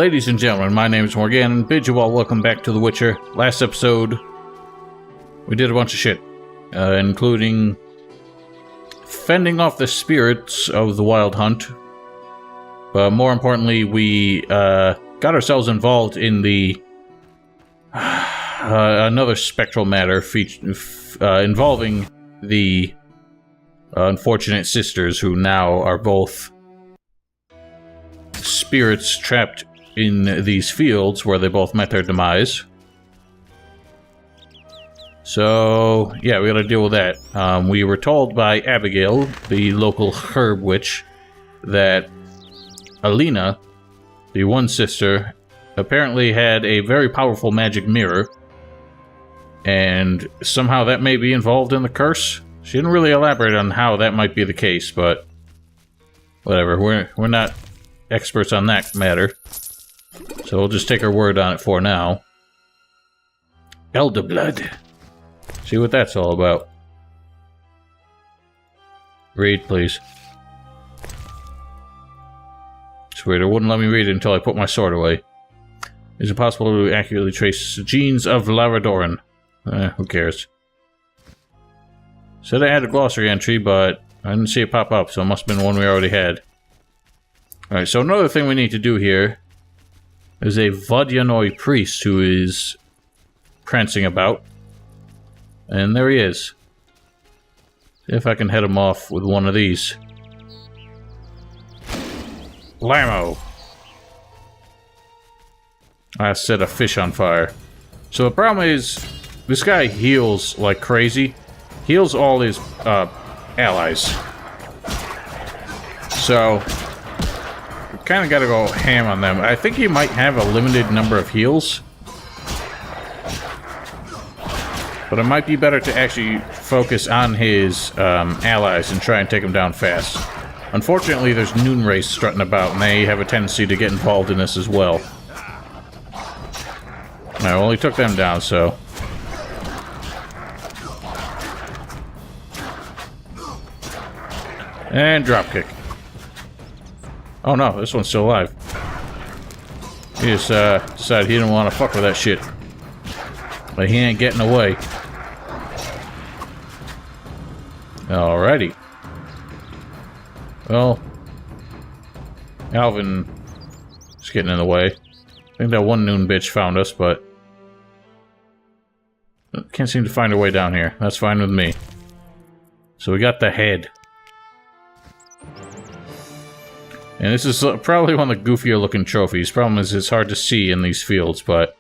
Ladies and gentlemen, my name is Morgan, and bid you all welcome back to The Witcher. Last episode, we did a bunch of shit, including fending off the spirits of the Wild Hunt. But more importantly, we got ourselves involved in the another spectral matter involving the unfortunate sisters who now are both spirits trapped in these fields where they both met their demise. So, yeah, we gotta deal with that. We were told by Abigail, the local herb witch, that Alina, the one sister, apparently had a very powerful magic mirror, and somehow that may be involved in the curse. She didn't really elaborate on how that might be the case, but whatever, we're not experts on that matter. So we'll just take her word on it for now. Elder blood. See what that's all about. Read, please. Sweet, it wouldn't let me read it until I put my sword away. Is it possible to accurately trace the genes of Laradoran? Who cares? Said I had a glossary entry, but I didn't see it pop up, so it must have been one we already had. Alright, so another thing we need to do here is a Vodyanoi priest who is prancing about. And there he is. See if I can head him off with one of these. Blammo! I set a fish on fire. So the problem is, this guy heals like crazy. Heals all his allies. So kind of got to go ham on them. I think he might have a limited number of heals, but it might be better to actually focus on his allies and try and take them down fast. Unfortunately, there's Noon Race strutting about, and they have a tendency to get involved in this as well. Alright, well, he took them down, so... And dropkick. Oh no, this one's still alive. He just decided he didn't want to fuck with that shit. But he ain't getting away. Alrighty. Well, Alvin is getting in the way. I think that one Noon bitch found us, but can't seem to find her way down here. That's fine with me. So we got the head. And this is probably one of the goofier looking trophies. Problem is it's hard to see in these fields, but...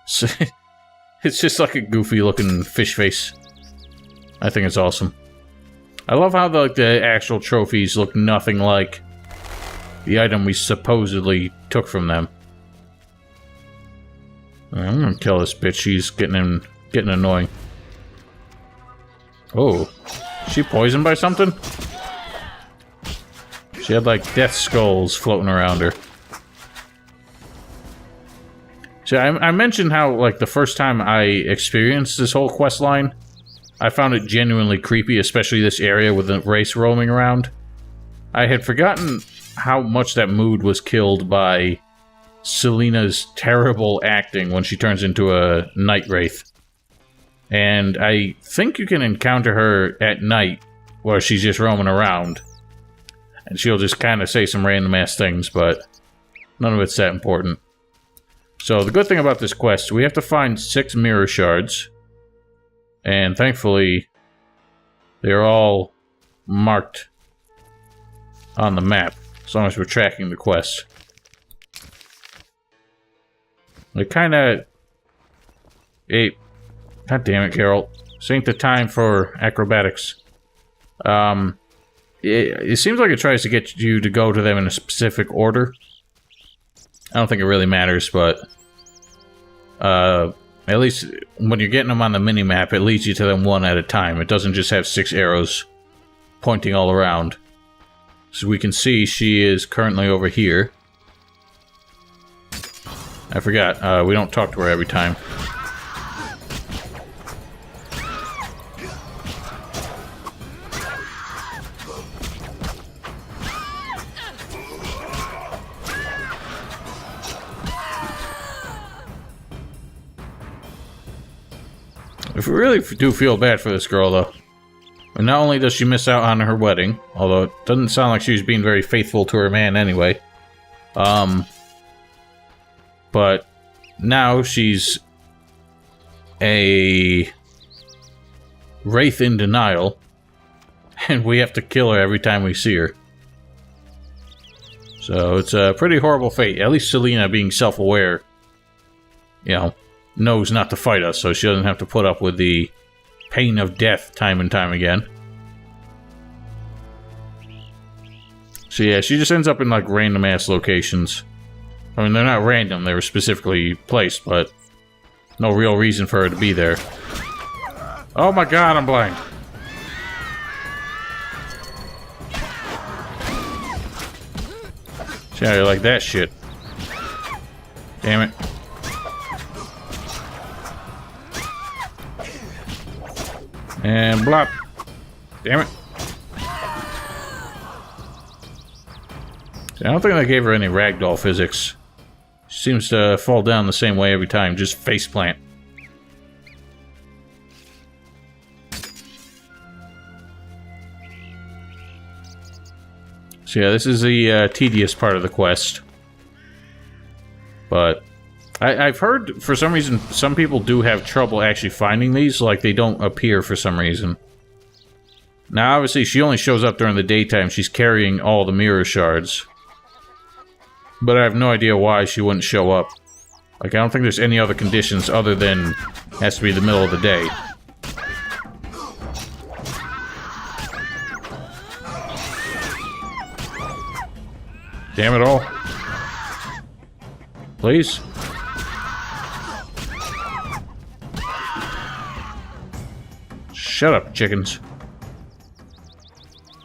So, it's just like a goofy looking fish face. I think it's awesome. I love how the actual trophies look nothing like the item we supposedly took from them. I'm gonna kill this bitch. She's getting annoying. Oh. Is she poisoned by something? She had like death skulls floating around her. So I mentioned how like the first time I experienced this whole quest line, I found it genuinely creepy, especially this area with the race roaming around. I had forgotten how much that mood was killed by Selina's terrible acting when she turns into a night wraith. And I think you can encounter her at night where she's just roaming around. And she'll just kind of say some random ass things, but none of it's that important. So the good thing about this quest, we have to find 6 mirror shards. And thankfully, they're all marked on the map, as long as we're tracking the quest. It kind of... Hey, God damn it, Carol. This ain't the time for acrobatics. It seems like it tries to get you to go to them in a specific order. I don't think it really matters, but... at least when you're getting them on the mini-map, it leads you to them one at a time. It doesn't just have 6 arrows pointing all around. So we can see she is currently over here. I forgot, we don't talk to her every time. I really do feel bad for this girl, though. And not only does she miss out on her wedding, although it doesn't sound like she was being very faithful to her man anyway. But now she's a wraith in denial, and we have to kill her every time we see her. So it's a pretty horrible fate. At least Selena, being self-aware, you know, knows not to fight us, so she doesn't have to put up with the pain of death time and time again. So yeah, she just ends up in like random ass locations. I mean, they're not random, they were specifically placed, but no real reason for her to be there. Oh my god, I'm blind. See how you like that shit. Damn it. And blop. Damn it. See, I don't think I gave her any ragdoll physics. She seems to fall down the same way every time, just faceplant. So yeah, this is the tedious part of the quest. But I've heard, for some reason, some people do have trouble actually finding these, like they don't appear for some reason. Now, obviously, she only shows up during the daytime. She's carrying all the mirror shards. But I have no idea why she wouldn't show up. Like, I don't think there's any other conditions other than it has to be the middle of the day. Damn it all. Please? Shut up, chickens.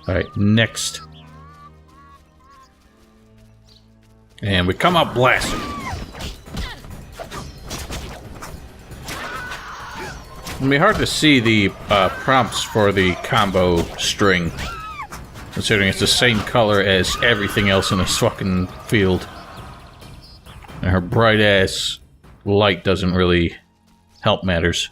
Alright, next. And we come up blasting. It'll be hard to see the prompts for the combo string, considering it's the same color as everything else in this fucking field. And her bright-ass light doesn't really help matters.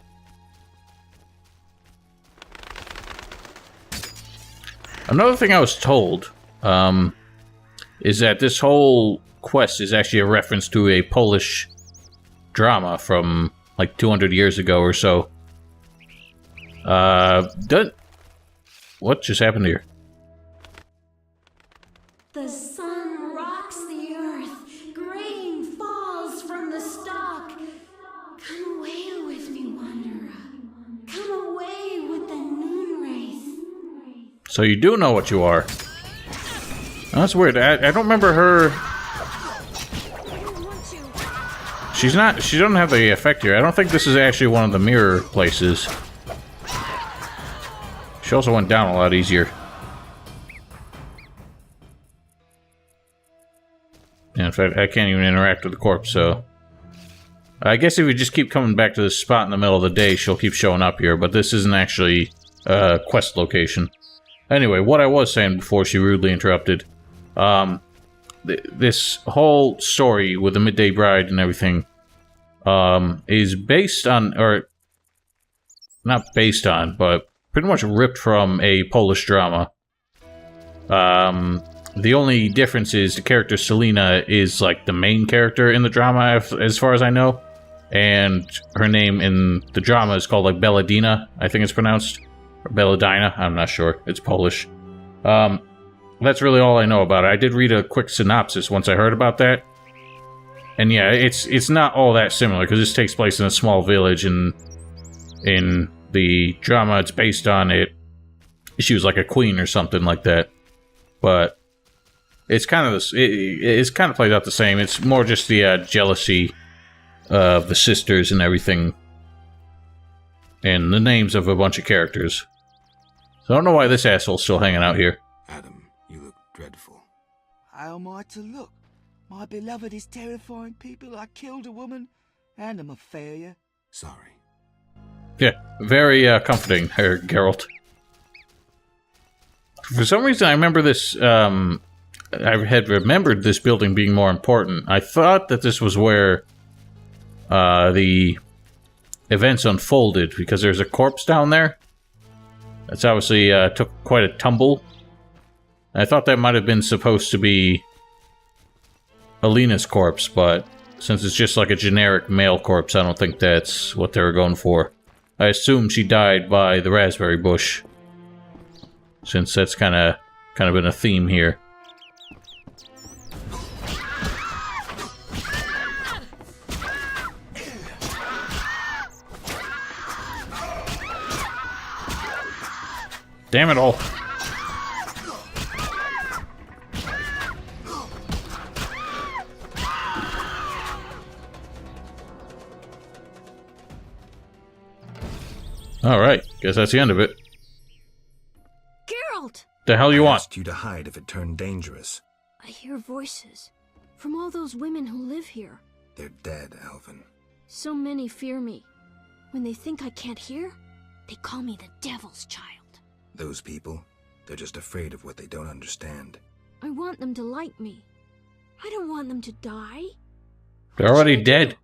Another thing I was told is that this whole quest is actually a reference to a Polish drama from like 200 years ago or so. What just happened here? The sun rocks the earth, grain falls from the stalk. Come away with me, wanderer. Come away with the moon rays. So you do know what you are. That's weird. I don't remember her. She doesn't have the effect here. I don't think this is actually one of the mirror places. She also went down a lot easier. And in fact, I can't even interact with the corpse, so... I guess if we just keep coming back to this spot in the middle of the day, she'll keep showing up here, but this isn't actually a quest location. Anyway, what I was saying before she rudely interrupted, this whole story with the Midday Bride and everything, is based on, or not based on, but pretty much ripped from a Polish drama. The only difference is the character Selena is like the main character in the drama, as far as I know, and her name in the drama is called like Belladina, I think it's pronounced. Or Belladina, I'm not sure. It's Polish. That's really all I know about it. I did read a quick synopsis once I heard about that. And yeah, it's not all that similar, because this takes place in a small village, and in the drama it's based on it, she was like a queen or something like that. But it's kind of it's kind of played out the same. It's more just the jealousy of the sisters and everything, and the names of a bunch of characters. So I don't know why this asshole's still hanging out here. Adam, you look dreadful. How am I to look? My beloved is terrifying people. I killed a woman, and I'm a failure. Sorry. Yeah, very comforting, Herr Geralt. For some reason, I remember this. I had remembered this building being more important. I thought that this was where the events unfolded, because there's a corpse down there. That's obviously took quite a tumble. I thought that might have been supposed to be Alina's corpse, but since it's just like a generic male corpse, I don't think that's what they were going for. I assume she died by the raspberry bush, since that's kind of been a theme here. Damn it all. Alright, guess that's the end of it. Geralt! The hell you I want? asked you to hide if it turned dangerous. I hear voices from all those women who live here. They're dead, Alvin. So many fear me. When they think I can't hear, they call me the Devil's Child. Those people, they're just afraid of what they don't understand. I want them to like me. I don't want them to die. They're already dead.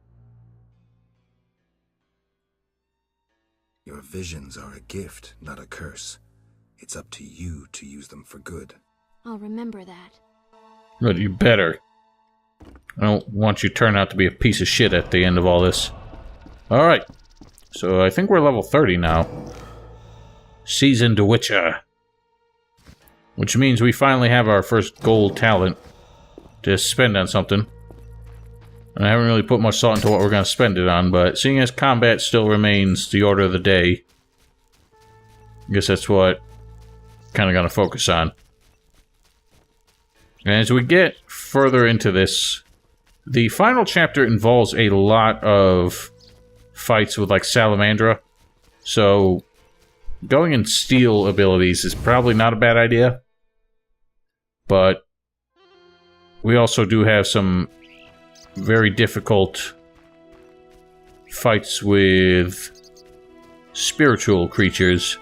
Your visions are a gift, not a curse. It's up to you to use them for good. I'll remember that. But you better. I don't want you to turn out to be a piece of shit at the end of all this. Alright. So I think we're level 30 now. Seasoned Witcher. Which means we finally have our first gold talent to spend on something. And I haven't really put much thought into what we're going to spend it on, but seeing as combat still remains the order of the day, I guess that's what I'm kind of going to focus on. And as we get further into this, the final chapter involves a lot of fights with, like, Salamandra. So, going in steel abilities is probably not a bad idea. But we also do have some very difficult fights with spiritual creatures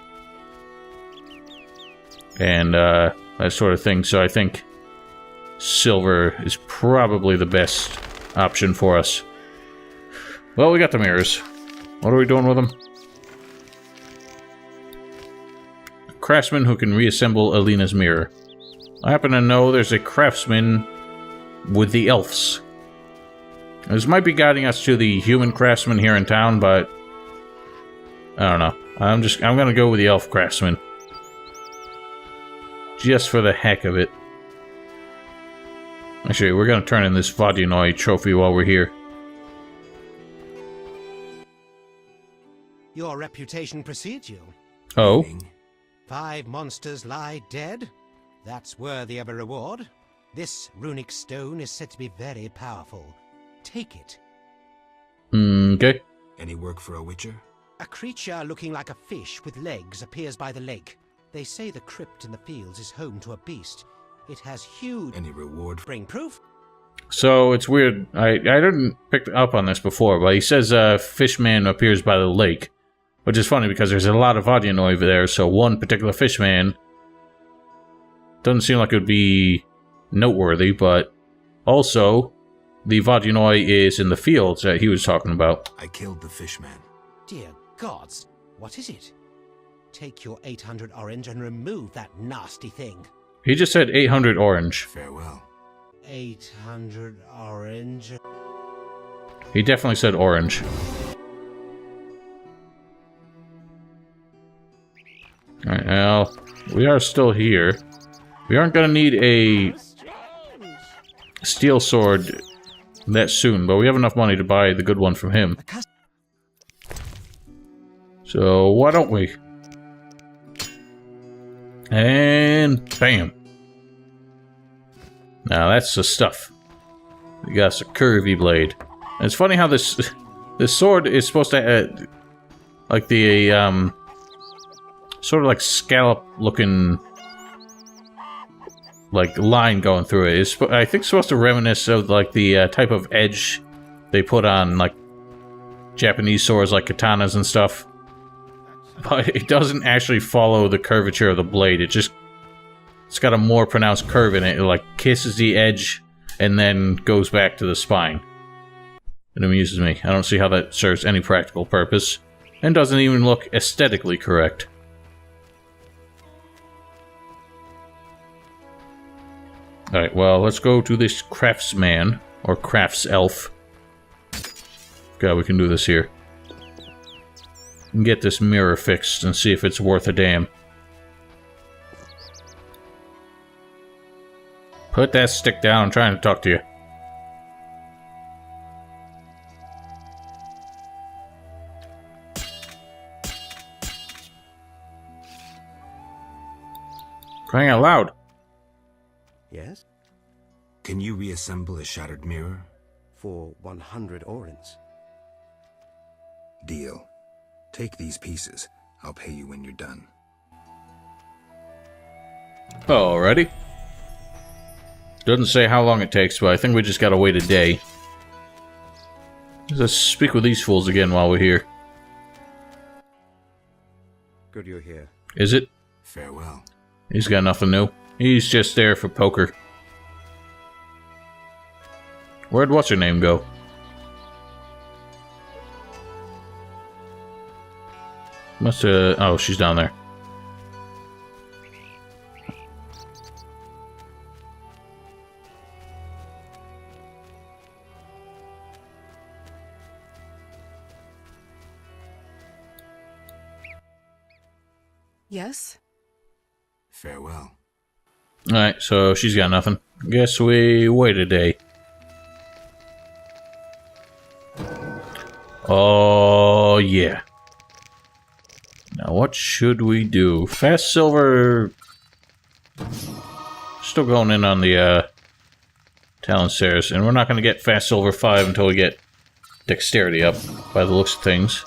and that sort of thing, so I think silver is probably the best option for us. Well, we got the mirrors. What are we doing with them? A craftsman who can reassemble Alina's mirror. I happen to know there's a craftsman with the elves. This might be guiding us to the human craftsman here in town, but I don't know. I'm gonna go with the elf craftsman. Just for the heck of it. Actually, we're gonna turn in this Vodunoi trophy while we're here. Your reputation precedes you. Oh? 5 monsters lie dead. That's worthy of a reward. This runic stone is said to be very powerful. Take it. Okay. Any work for a witcher? A creature looking like a fish with legs appears by the lake. They say the crypt in the fields is home to a beast. It has huge... Any reward? Bring proof? So, it's weird. I didn't pick up on this before, but he says fishman appears by the lake. Which is funny because there's a lot of Vodunoi over there, so one particular fishman doesn't seem like it would be noteworthy, but also the Vodunoi is in the fields that he was talking about. I killed the fishman. Dear gods, what is it? Take your 800 orange and remove that nasty thing. He just said 800 orange. Farewell. 800 orange. He definitely said orange. Alright, well, we are still here. We aren't gonna need a steel sword that soon, but we have enough money to buy the good one from him. So, why don't we? And bam. Now that's the stuff. We got a curvy blade. And it's funny how this sword is supposed to like the sort of like scallop looking like line going through it. It's, I think, supposed to reminisce of like the type of edge they put on like Japanese swords like katanas and stuff. But it doesn't actually follow the curvature of the blade. It's got a more pronounced curve in it. It like kisses the edge and then goes back to the spine. It amuses me. I don't see how that serves any practical purpose, and doesn't even look aesthetically correct. Alright, well, let's go to this craftsman, or crafts elf. God, we can do this here. And get this mirror fixed and see if it's worth a damn. Put that stick down, I'm trying to talk to you. Crying out loud. Yes? Can you reassemble a shattered mirror? For 100 orens. Deal. Take these pieces. I'll pay you when you're done. Alrighty. Doesn't say how long it takes, but I think we just gotta wait a day. Let's speak with these fools again while we're here. Good you're here. Is it? Farewell. He's got nothing new. He's just there for poker. Where'd what's-her-name go? Oh, she's down there. Yes? Farewell. Alright, so she's got nothing. Guess we wait a day. Oh, yeah. Now, what should we do? Fast silver... Still going in on the, talent stairs. And we're not going to get fast silver 5 until we get dexterity up, by the looks of things.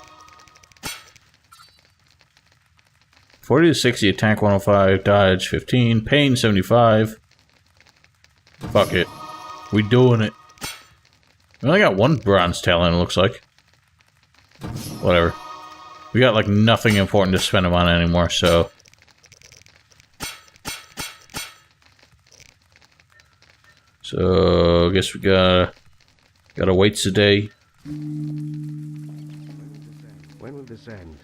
40 to 60, attack 105, dodge 15, pain 75. Fuck it. We doing it. We only got one bronze talent, it looks like. Whatever. We got, like, nothing important to spend them on anymore, so... So, I guess we gotta wait today. When will this end?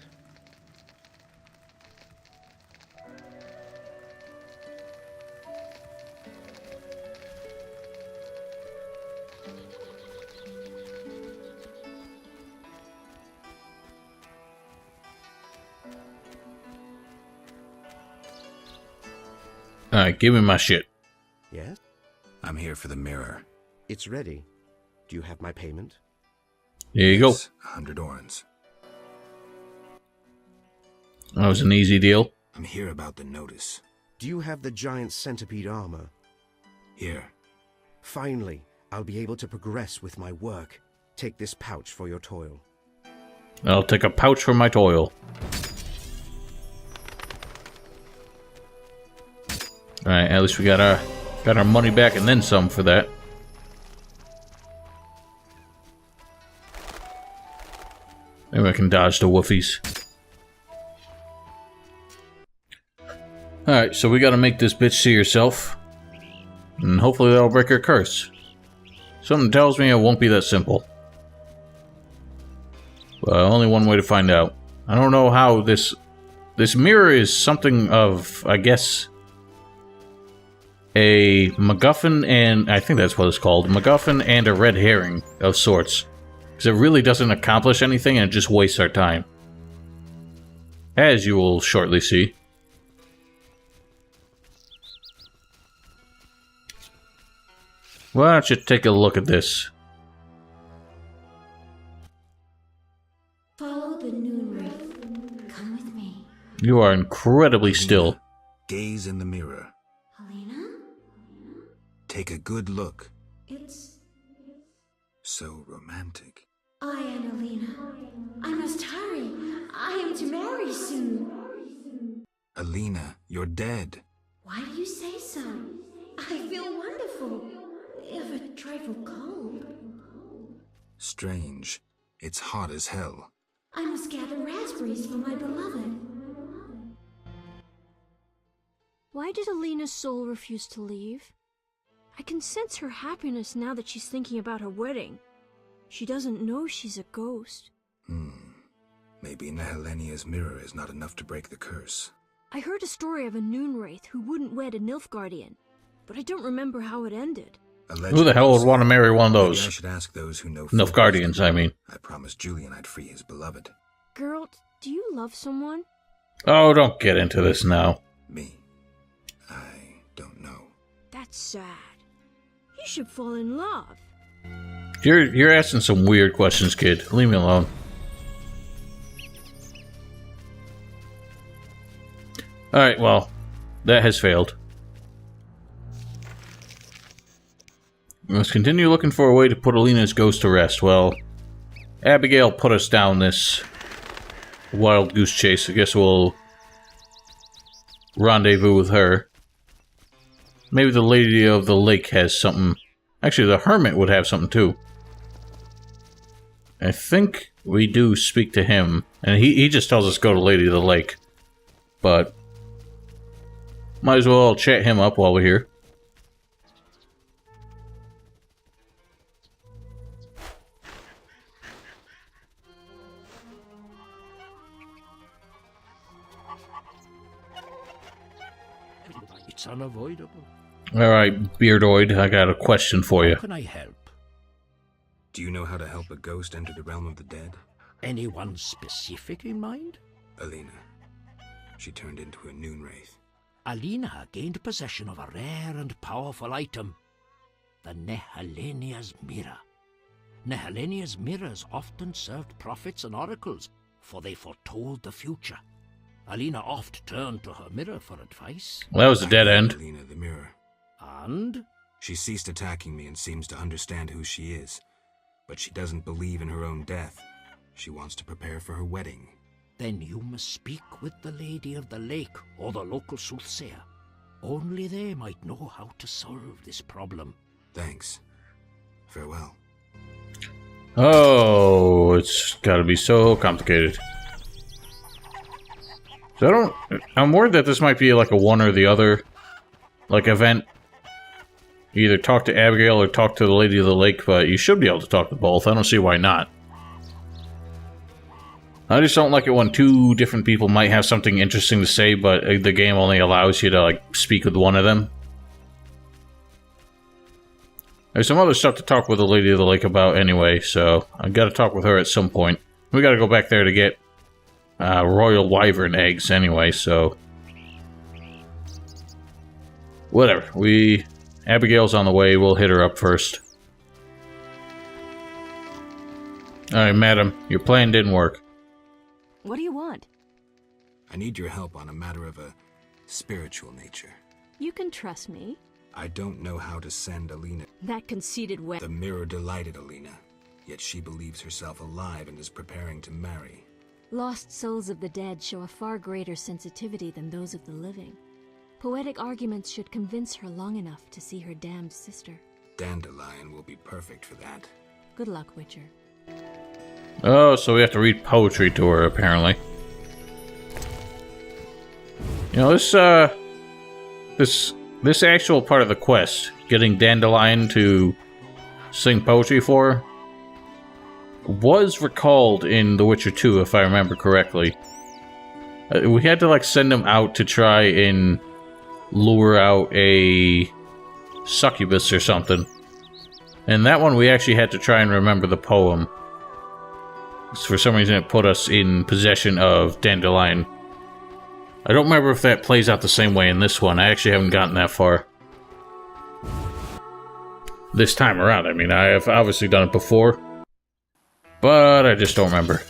Alright, give me my shit. Yes? I'm here for the mirror. It's ready. Do you have my payment? Here you go. 100 orens. That was an easy deal. I'm here about the notice. Do you have the giant centipede armor? Here. Finally, I'll be able to progress with my work. Take this pouch for your toil. I'll take a pouch for my toil. Alright, at least we got our money back and then some for that. Maybe I can dodge the woofies. Alright, so we gotta make this bitch see herself. And hopefully that'll break her curse. Something tells me it won't be that simple. But only one way to find out. I don't know how this mirror is something of, I guess, a MacGuffin, and I think that's what it's called, MacGuffin and a red herring of sorts. Because it really doesn't accomplish anything and it just wastes our time. As you will shortly see. Why don't you take a look at this? Follow the noon wraith. Come with me. You are incredibly still. Gaze in the mirror. Alina? Take a good look. It's... So romantic. I am Alina. I must hurry. I am to marry soon. Alina, you're dead. Why do you say so? I feel wonderful. If a trifle cold. Strange. It's hot as hell. I must gather raspberries for my beloved. Why did Alina's soul refuse to leave? I can sense her happiness now that she's thinking about her wedding. She doesn't know she's a ghost. Maybe Nehalenia's mirror is not enough to break the curse. I heard a story of a Noonwraith who wouldn't wed a Nilfgaardian, but I don't remember how it ended. Who the hell would want to marry one of Maybe those? I should ask those who know Nilfgaardians, I mean. I promised Julian I'd free his beloved. Geralt, do you love someone? Oh, don't get into this now. Me? I don't know. That's sad. You should fall in love. You're asking some weird questions, kid. Leave me alone. Alright, well, that has failed. We must continue looking for a way to put Alina's ghost to rest. Well, Abigail put us down this wild goose chase. I guess we'll rendezvous with her. Maybe the Lady of the Lake has something. Actually, the Hermit would have something too. I think we do speak to him. And he just tells us go to Lady of the Lake. But might as well chat him up while we're here. It's unavoidable. Alright, Beardoid, I got a question for you. How can I help? Do you know how to help a ghost enter the realm of the dead? Anyone specific in mind? Alina. She turned into a Noonwraith. Alina gained possession of a rare and powerful item, the Nehalenia's mirror. Nehalenia's mirrors often served prophets and oracles, for they foretold the future. Alina oft turned to her mirror for advice. Well, that was a dead end. Alina the mirror. And? She ceased attacking me and seems to understand who she is. But she doesn't believe in her own death. She wants to prepare for her wedding. Then you must speak with the Lady of the Lake or the local soothsayer. Only they might know how to solve this problem. Thanks. Farewell. Oh, it's gotta be so complicated. So I'm worried that this might be like a one or the other, like, event. You either talk to Abigail or talk to the Lady of the Lake, but you should be able to talk to both. I don't see why not. I just don't like it when two different people might have something interesting to say, but the game only allows you to, like, speak with one of them. There's some other stuff to talk with the Lady of the Lake about anyway, so I've got to talk with her at some point. We got to go back there to get royal wyvern eggs anyway, so whatever. Abigail's on the way. We'll hit her up first. Alright, madam. Your plan didn't work. What do you want? I need your help on a matter of a spiritual nature. You can trust me. I don't know how to send Alina. That conceited The mirror delighted Alina, yet she believes herself alive and is preparing to marry. Lost souls of the dead show a far greater sensitivity than those of the living. Poetic arguments should convince her long enough to see her damned sister. Dandelion will be perfect for that. Good luck, Witcher. Oh, so we have to read poetry to her, apparently. You know, this actual part of the quest, getting Dandelion to sing poetry for her, was recalled in The Witcher 2, if I remember correctly. We had to, like, send him out to try and lure out a succubus or something. And that one we actually had to try and remember the poem. For some reason it put us in possession of Dandelion. I don't remember if that plays out the same way in this one. I actually haven't gotten that far. This time around, I mean, I have obviously done it before. But I just don't remember.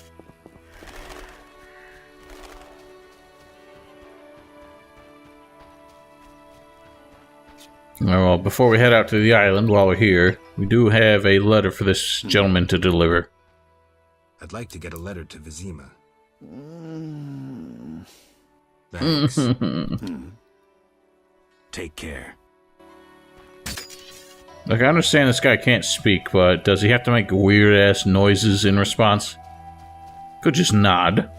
Well, before we head out to the island while we're here, we do have a letter for this gentleman to deliver. I'd like to get a letter to Vizima. Thanks. Take care. Like, I understand this guy can't speak, but does he have to make weird-ass noises in response? Could just nod.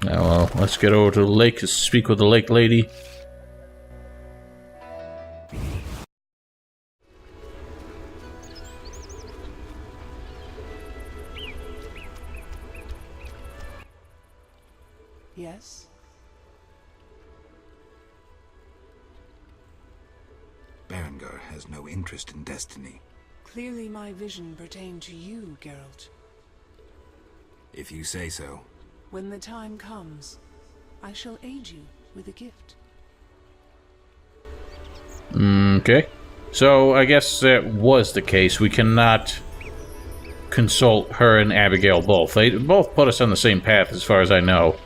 Now, well, let's get over to the lake to speak with the lake lady. Sovngarde has no interest in destiny. Clearly my vision pertained to you, Geralt. If you say so. When the time comes, I shall aid you with a gift. Okay. So, I guess that was the case. We cannot consult her and Abigail both. They both put us on the same path, as far as I know.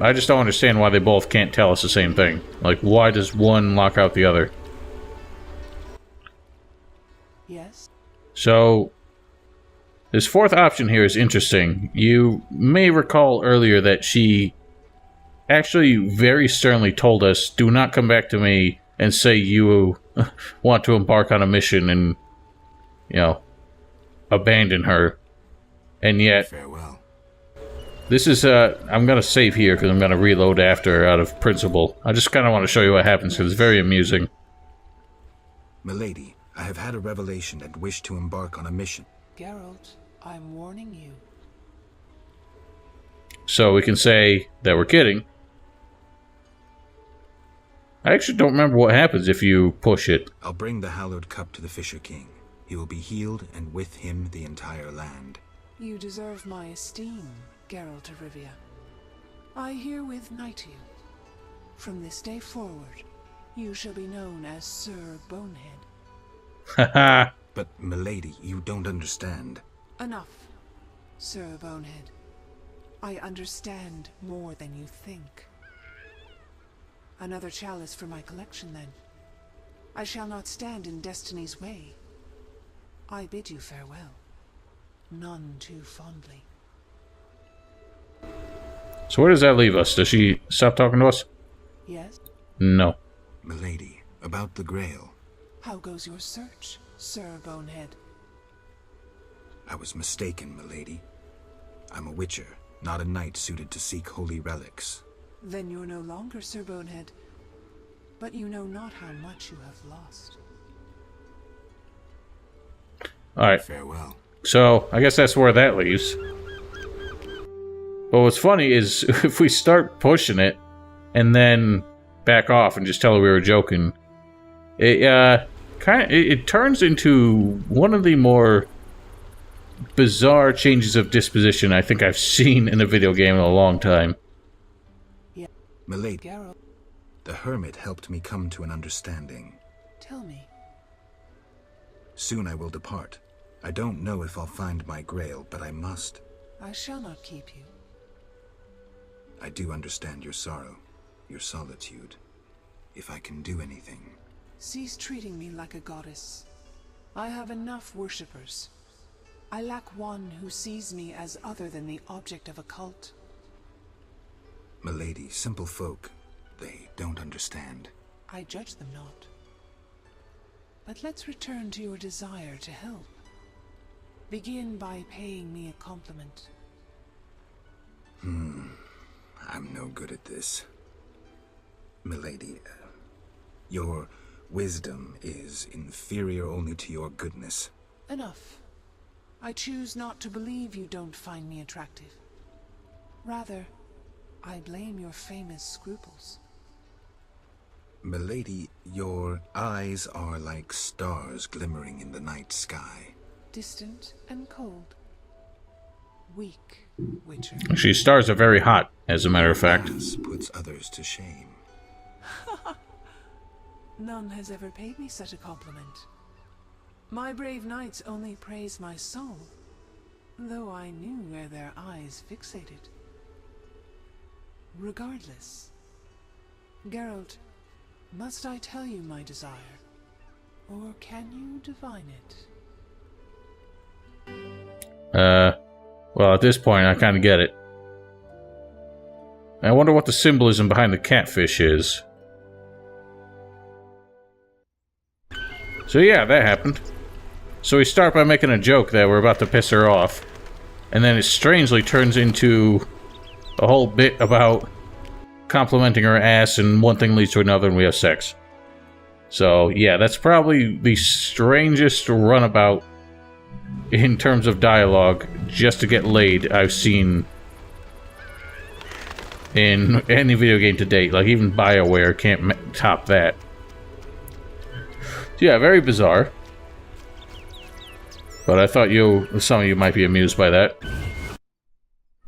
I just don't understand why they both can't tell us the same thing. Like, why does one lock out the other? Yes? So, this fourth option here is interesting. You may recall earlier that she actually very sternly told us, do not come back to me and say you want to embark on a mission and, you know, abandon her. And yet, farewell. This is, I'm gonna save here because I'm gonna reload after out of principle. I just kind of want to show you what happens because it's very amusing. Milady, I have had a revelation and wish to embark on a mission. Geralt, I'm warning you. So we can say that we're kidding. I actually don't remember what happens if you push it. I'll bring the hallowed cup to the Fisher King. He will be healed, and with him the entire land. You deserve my esteem, Geralt of Rivia. I herewith knight you. From this day forward, you shall be known as Sir Bonehead. Haha. But, milady, you don't understand. Enough, Sir Bonehead. I understand more than you think. Another chalice for my collection, then. I shall not stand in destiny's way. I bid you farewell. None too fondly. So where does that leave us? Does she stop talking to us? Yes? No. Milady, about the Grail. How goes your search, Sir Bonehead? I was mistaken, milady. I'm a witcher, not a knight suited to seek holy relics. Then you're no longer Sir Bonehead, but you know not how much you have lost. Alright. Farewell. So, I guess that's where that leaves. But what's funny is, if we start pushing it, and then back off and just tell her we were joking, it turns into one of the more bizarre changes of disposition I think I've seen in a video game in a long time. Yeah. Milady, Geralt, the hermit helped me come to an understanding. tell me. Soon I will depart. I don't know if I'll find my Grail, but I must. I shall not keep you. I do understand your sorrow, your solitude. If I can do anything... Cease treating me like a goddess. I have enough worshippers. I lack one who sees me as other than the object of a cult. Milady, simple folk, they don't understand. I judge them not. But let's return to your desire to help. Begin by paying me a compliment. I'm no good at this. Milady, your wisdom is inferior only to your goodness. Enough. I choose not to believe you don't find me attractive. Rather, I blame your famous scruples. Milady, your eyes are like stars glimmering in the night sky. Distant and cold. Weak, Witcher. She's stars are very hot, as a matter of fact. This puts others to shame. None has ever paid me such a compliment. My brave knights only praise my soul, though I knew where their eyes fixated. Regardless, Geralt, must I tell you my desire, or can you divine it? Well, at this point, I kind of get it. I wonder what the symbolism behind the catfish is. So yeah, that happened. So we start by making a joke that we're about to piss her off, and then it strangely turns into a whole bit about complimenting her ass, and one thing leads to another, and we have sex. So yeah, that's probably the strangest runabout in terms of dialogue just to get laid I've seen in any video game to date. Like, even BioWare can't top that. So yeah, very bizarre. But I thought some of you might be amused by that.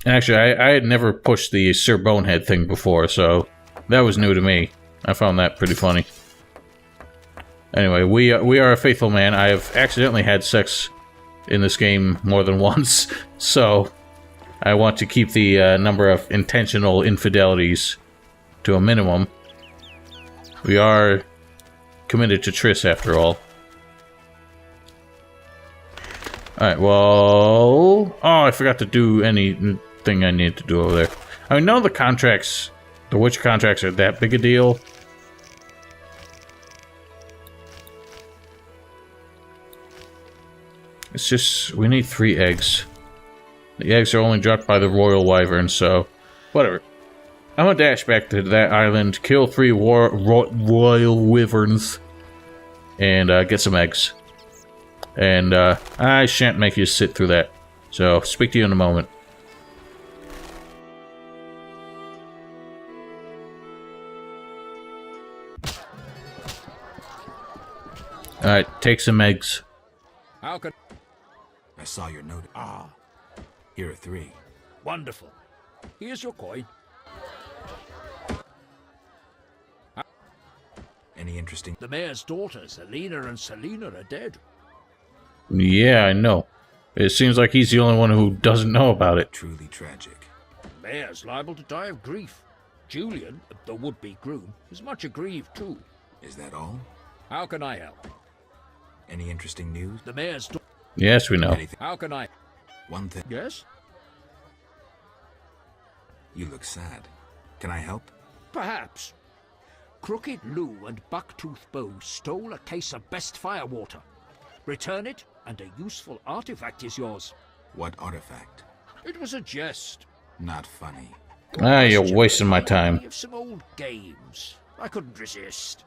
Actually, I had never pushed the Sir Bonehead thing before, so that was new to me. I found that pretty funny. Anyway, we are a faithful man. I have accidentally had sex in this game more than once, so I want to keep the number of intentional infidelities to a minimum. We are committed to Triss, after all. Alright, well... Oh, I forgot to do anything I need to do over there. I mean, none of the contracts, the witch contracts, are that big a deal. It's just, we need 3 eggs. The eggs are only dropped by the royal wyvern, so... Whatever. I'm gonna dash back to that island, kill 3 royal wyverns, and get some eggs. And I shan't make you sit through that. So, speak to you in a moment. Alright, take some eggs. How can... I saw your note. Ah. Here are 3. Wonderful. Here's your coin. Any interesting... The mayor's daughters, Alina and Selina, are dead. Yeah, I know. It seems like he's the only one who doesn't know about it. Truly tragic. The mayor's liable to die of grief. Julian, the would-be groom, is much aggrieved too. Is that all? How can I help? Any interesting news? The mayor's... Yes, we know. Anything? How can I... One thing. Yes? You look sad. Can I help? Perhaps. Crooked Lou and Bucktooth Bow stole a case of best firewater. Return it, and a useful artifact is yours. What artifact? It was a jest. Not funny. Ah, you're wasting my time. Of some old games. I couldn't resist.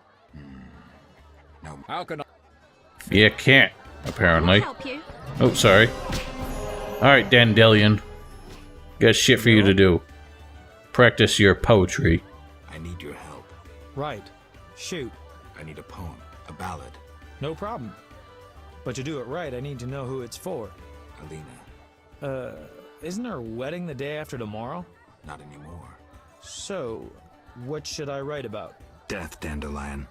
No. How can I... You can't, apparently. Can I help you? Oh, sorry. Alright, Dandelion. Got shit for you to do. Practice your poetry. I need your help. Right. Shoot. I need a poem. A ballad. No problem. But to do it right, I need to know who it's for. Alina. Isn't her wedding the day after tomorrow? Not anymore. So, what should I write about? Death, Dandelion.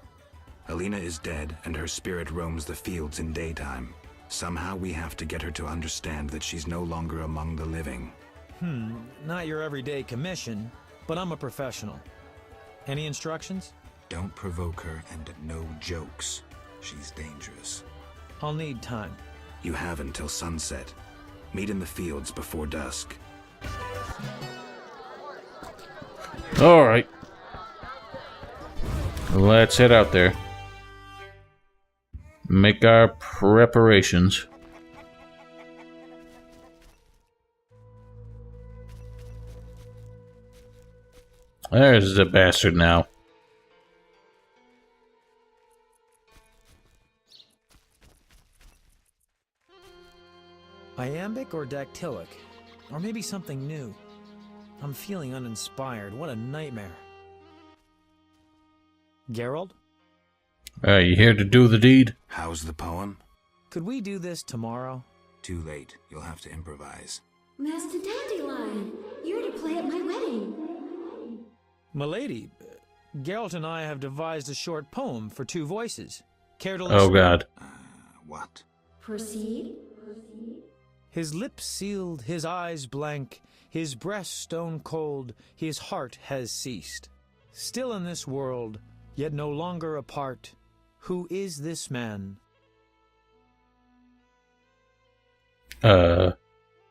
Alina is dead, and her spirit roams the fields in daytime. Somehow we have to get her to understand that she's no longer among the living. Not your everyday commission, but I'm a professional. Any instructions? Don't provoke her, and no jokes. She's dangerous. I'll need time. You have until sunset. Meet in the fields before dusk. Alright. Let's head out there. Make our preparations. There's the bastard now. Iambic or dactylic? Or maybe something new? I'm feeling uninspired. What a nightmare. Geralt? You here to do the deed? How's the poem? Could we do this tomorrow? Too late. You'll have to improvise. Master Dandelion, you're to play at my wedding. Milady, Geralt and I have devised a short poem for 2 voices. Care to listen? Oh god. What? Proceed. His lips sealed, his eyes blank, his breast stone cold, his heart has ceased. Still in this world, yet no longer apart. Who is this man? The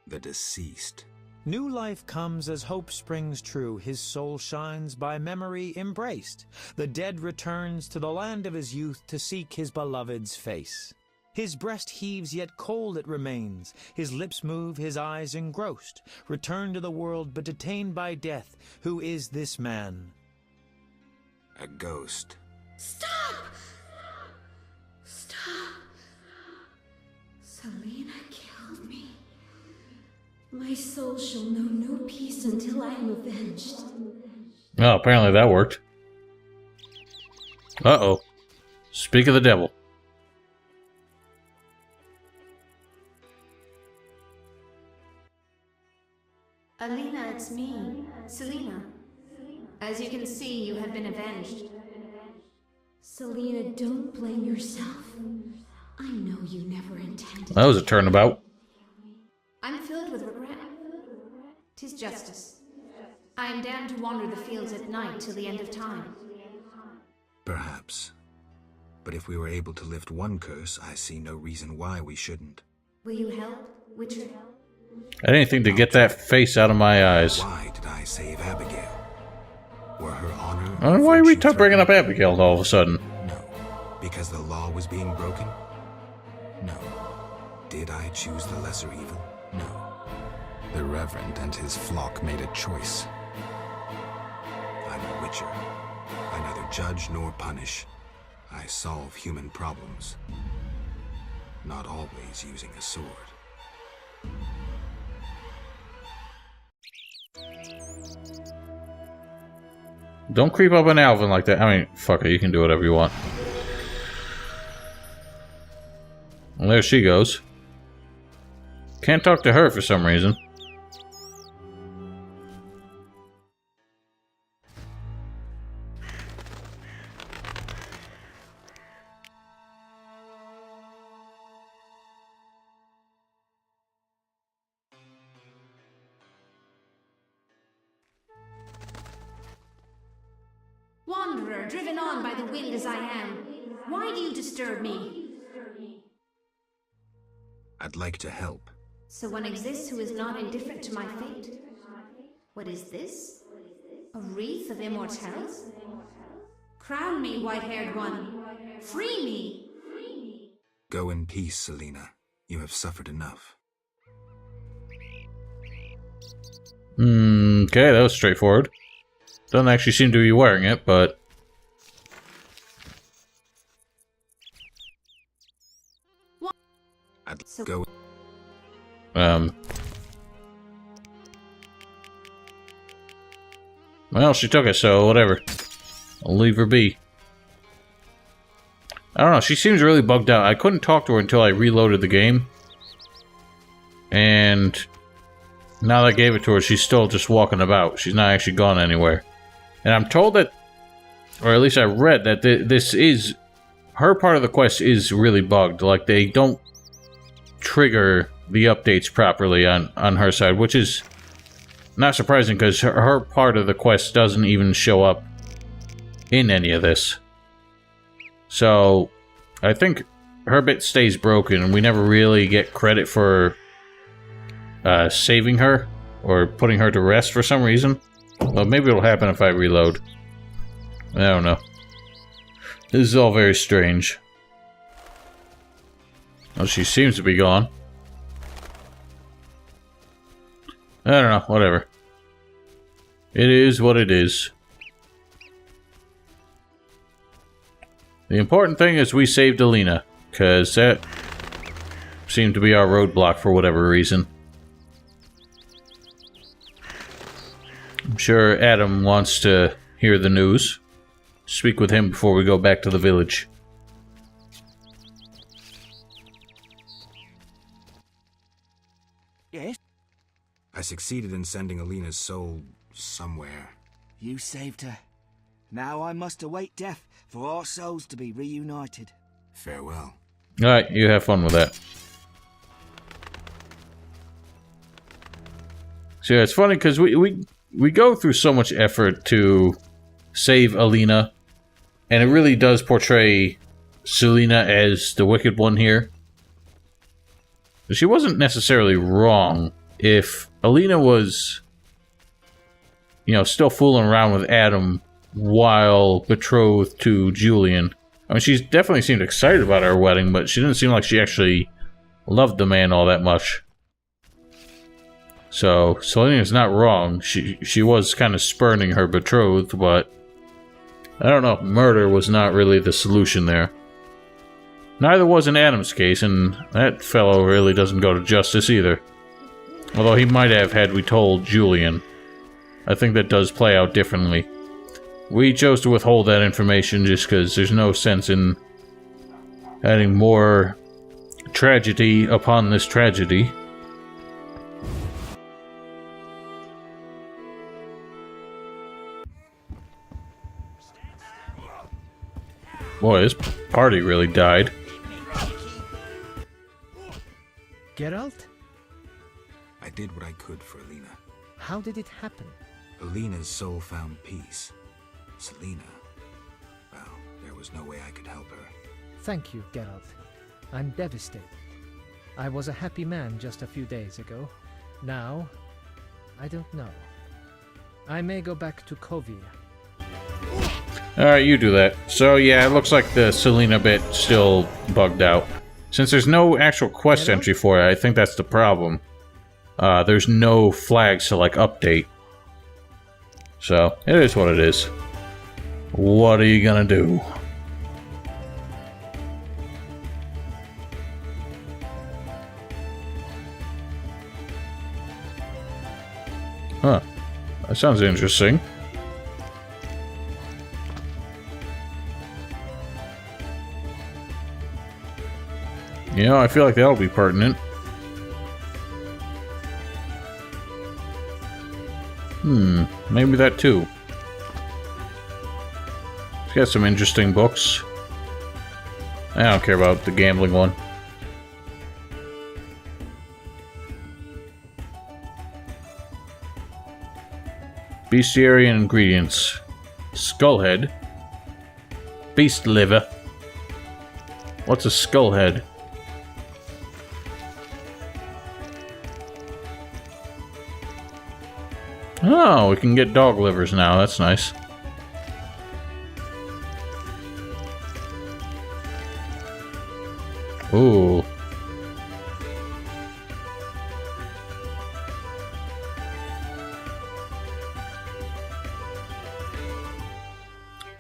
deceased. New life comes as hope springs true. His soul shines by memory embraced. The dead returns to the land of his youth to seek his beloved's face. His breast heaves, yet cold it remains. His lips move, his eyes engrossed. Returned to the world, but detained by death. Who is this man? A ghost. Stop! Stop. Selina killed me. My soul shall know no peace until I am avenged. Oh, apparently that worked. Uh-oh. Speak of the devil. Selena, don't blame yourself. I know you never intended. That was a turnabout. I'm filled with regret. 'Tis justice. I am damned to wander the fields at night till the end of time. Perhaps. But if we were able to lift one curse, I see no reason why we shouldn't. Will you help, Witcher? Anything to get that face out of my eyes. Why did I save Abigail? Were her honor... Why are we bringing up Abigail all of a sudden? No. Because the law was being broken? No. Did I choose the lesser evil? No. The Reverend and his flock made a choice. I'm a Witcher. I neither judge nor punish. I solve human problems. Not always using a sword. Don't creep up on Alvin like that. I mean, fuck it, you can do whatever you want. Well, there she goes. Can't talk to her for some reason. Wanderer, driven on by the wind as I am, why do you disturb me? I'd like to help. So one exists who is not indifferent to my fate. What is this? A wreath of immortality? Crown me, white-haired one. Free me! Go in peace, Selena. You have suffered enough. Okay, that was straightforward. Doesn't actually seem to be wearing it, but... I'd go... Well, she took it, so whatever. I'll leave her be. I don't know, she seems really bugged out. I couldn't talk to her until I reloaded the game. And... now that I gave it to her, she's still just walking about. She's not actually gone anywhere. And I'm told that, or at least I read that this is, her part of the quest is really bugged. Like, they don't trigger the updates properly on her side, which is not surprising because her part of the quest doesn't even show up in any of this. So, I think her bit stays broken and we never really get credit for saving her or putting her to rest for some reason. Well, maybe it'll happen if I reload. I don't know. This is all very strange. Well, she seems to be gone. I don't know, whatever. It is what it is. The important thing is we saved Alina, because that seemed to be our roadblock for whatever reason. I'm sure Adam wants to hear the news. Speak with him before we go back to the village. Yes? I succeeded in sending Alina's soul somewhere. You saved her. Now I must await death for our souls to be reunited. Farewell. Alright, you have fun with that. So yeah, it's funny because we go through so much effort to save Alina, and it really does portray Selena as the wicked one here. She wasn't necessarily wrong. If Alina was, you know, still fooling around with Adam while betrothed to Julian, I mean, she definitely seemed excited about our wedding, but she didn't seem like she actually loved the man all that much. So, Selena's not wrong. She was kind of spurning her betrothed, but I don't know. Murder was not really the solution there. Neither was in Adam's case, and that fellow really doesn't go to justice either. Although he might have had we told Julian. I think that does play out differently. We chose to withhold that information just because there's no sense in adding more tragedy upon this tragedy. Boy, this party really died. Geralt? I did what I could for Alina. How did it happen? Alina's soul found peace. Selena, well, there was no way I could help her. Thank you, Geralt. I'm devastated. I was a happy man just a few days ago. Now, I don't know. I may go back to Kovia. Alright, you do that. So yeah, it looks like the Selena bit still bugged out. Since there's no actual quest entry for it, I think that's the problem. There's no flags to, like, update. So, it is what it is. What are you gonna do? Huh. That sounds interesting. You know, I feel like that'll be pertinent. Maybe that too. It's got some interesting books. I don't care about the gambling one. Bestiary and ingredients. Skullhead. Beast liver. What's a skullhead? Oh, we can get dog livers now. That's nice. Ooh.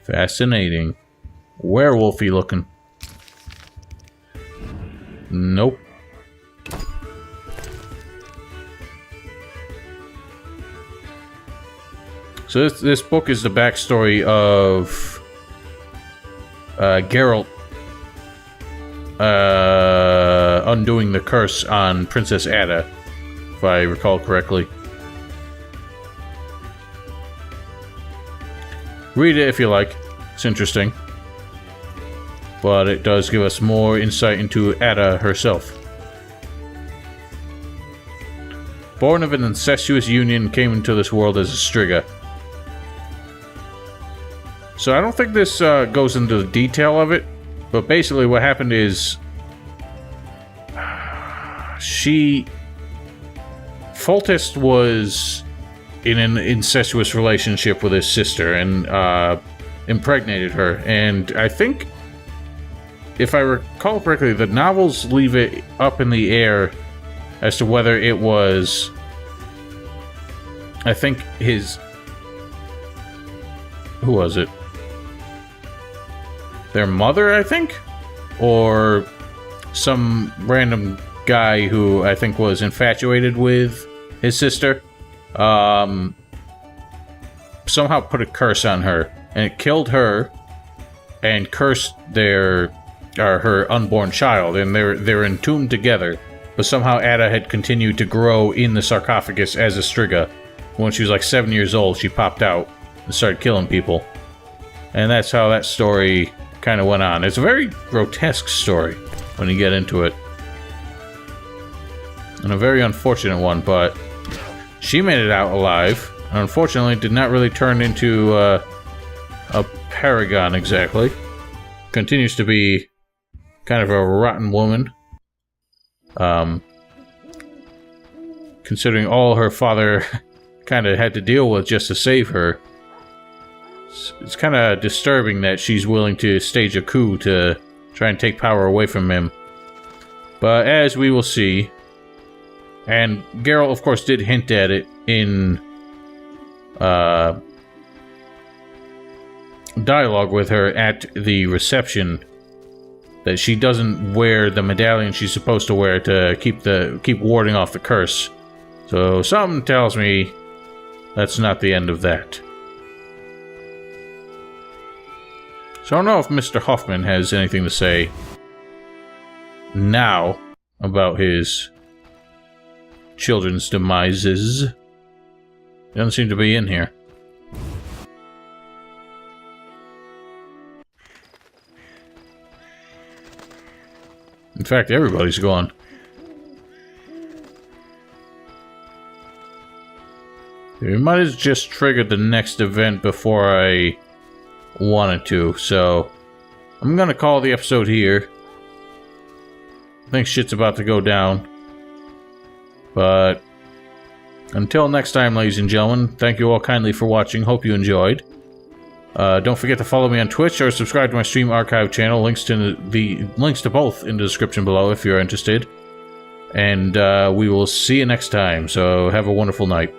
Fascinating. Werewolfy looking. Nope. So this book is the backstory of Geralt undoing the curse on Princess Ada, if I recall correctly. Read it if you like. It's interesting. But it does give us more insight into Ada herself. Born of an incestuous union, came into this world as a Striga. So I don't think this goes into the detail of it, but basically what happened is Foltest was in an incestuous relationship with his sister and impregnated her, and I think, if I recall correctly, the novels leave it up in the air as to whether it was, I think who was it? Their mother, I think? Or some random guy who I think was infatuated with his sister. Somehow put a curse on her. And it killed her and cursed her unborn child. And they're entombed together. But somehow Ada had continued to grow in the sarcophagus as a Striga. When she was like 7 years old, she popped out and started killing people. And that's how that story kind of went on. It's a very grotesque story when you get into it. And a very unfortunate one, but she made it out alive. And unfortunately, did not really turn into a paragon exactly. Continues to be kind of a rotten woman. Considering all her father kind of had to deal with just to save her. It's kind of disturbing that she's willing to stage a coup to try and take power away from him. But as we will see, and Geralt, of course, did hint at it in dialogue with her at the reception, that she doesn't wear the medallion she's supposed to wear to keep warding off the curse. So something tells me that's not the end of that. So I don't know if Mr. Hoffman has anything to say now about his children's demises. He doesn't seem to be in here. In fact, everybody's gone. We might have just triggered the next event before I wanted to, so I'm gonna call the episode here. I think shit's about to go down. But until next time, ladies and gentlemen, thank you all kindly for watching. Hope you enjoyed. Don't forget to follow me on Twitch or subscribe to my stream archive channel. Links to both in the description below if you're interested. And we will see you next time. So have a wonderful night.